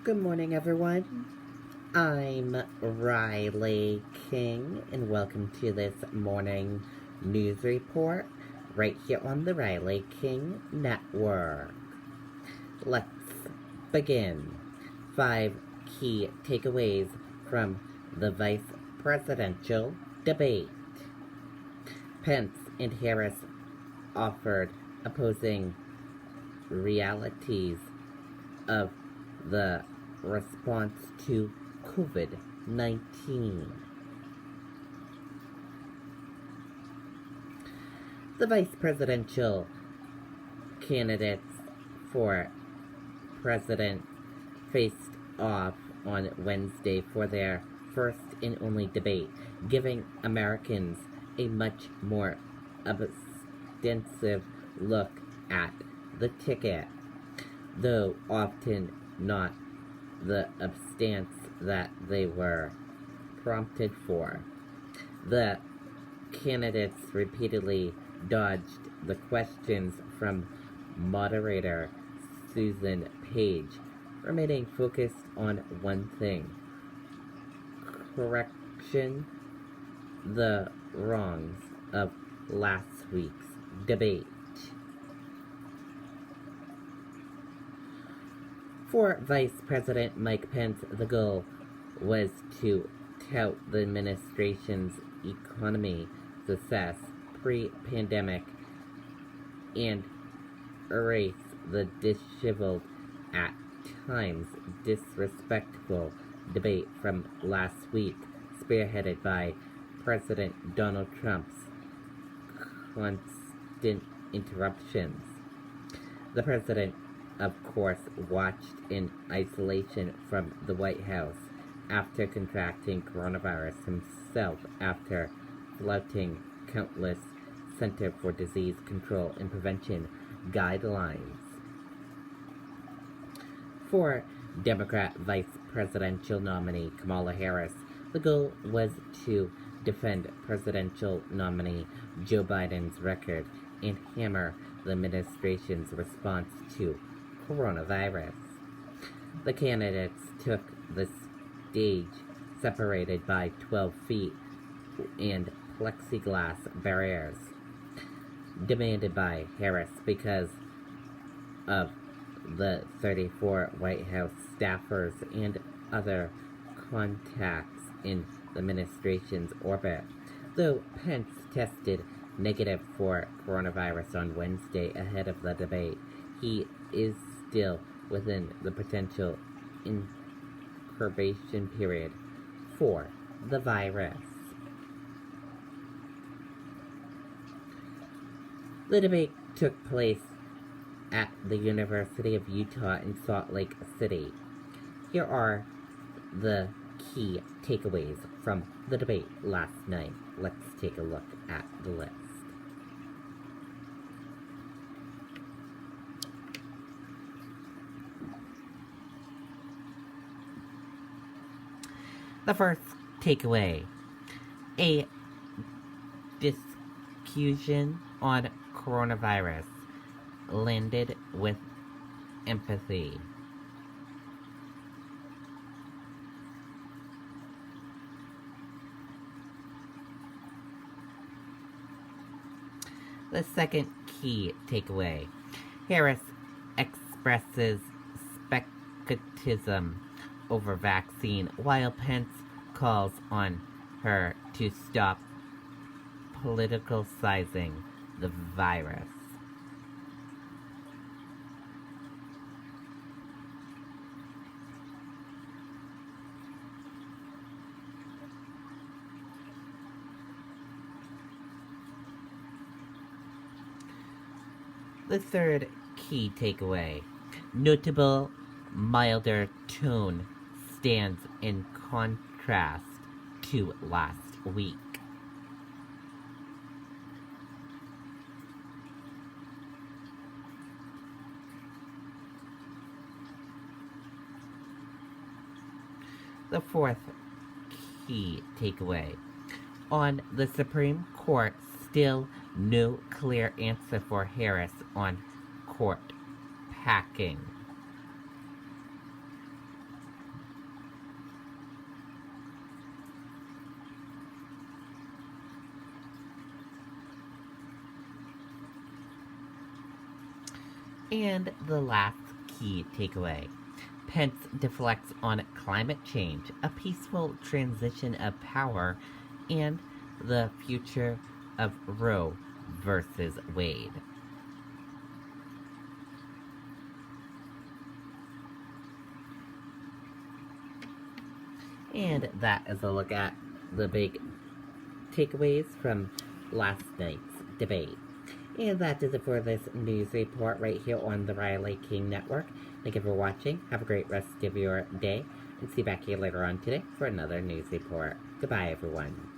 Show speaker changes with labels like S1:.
S1: Good morning, everyone. I'm Riley King, and welcome to this morning news report right here on the Riley King Network. Let's begin. 5 key takeaways from the vice presidential debate. Pence and Harris offered opposing realities of the response to COVID-19. The vice presidential candidates for president faced off on Wednesday for their first and only debate, giving Americans a much more extensive look at the ticket, though often not the stance that they were prompted for. The candidates repeatedly dodged the questions from moderator Susan Page, remaining focused on one thing: correction the wrongs of last week's debate. For Vice President Mike Pence, the goal was to tout the administration's economy success pre-pandemic and erase the disheveled, at times disrespectful debate from last week, spearheaded by President Donald Trump's constant interruptions. The president, of course, watched in isolation from the White House after contracting coronavirus himself after flouting countless Center for Disease Control and Prevention guidelines. For Democrat vice presidential nominee Kamala Harris, the goal was to defend presidential nominee Joe Biden's record and hammer the administration's response to coronavirus. The candidates took the stage separated by 12 feet and plexiglass barriers, demanded by Harris because of the 34 White House staffers and other contacts in the administration's orbit. Though Pence tested negative for coronavirus on Wednesday ahead of the debate, he is still within the potential incubation period for the virus. The debate took place at the University of Utah in Salt Lake City. Here are the key takeaways from the debate last night. Let's take a look at the list. The first takeaway: a discussion on coronavirus landed with empathy. The second key takeaway: Harris expresses skepticism over vaccine, while Pence calls on her to stop politicizing the virus. The third key takeaway: notable milder tone stands in contrast to last week. The fourth key takeaway: on the Supreme Court, still no clear answer for Harris on court packing. And the last key takeaway. Pence deflects on climate change, a peaceful transition of power, and the future of Roe versus Wade. And that is a look at the big takeaways from last night's debate. And that is it for this news report right here on the Riley King Network. Thank you for watching. Have a great rest of your day. And see you back here later on today for another news report. Goodbye, everyone.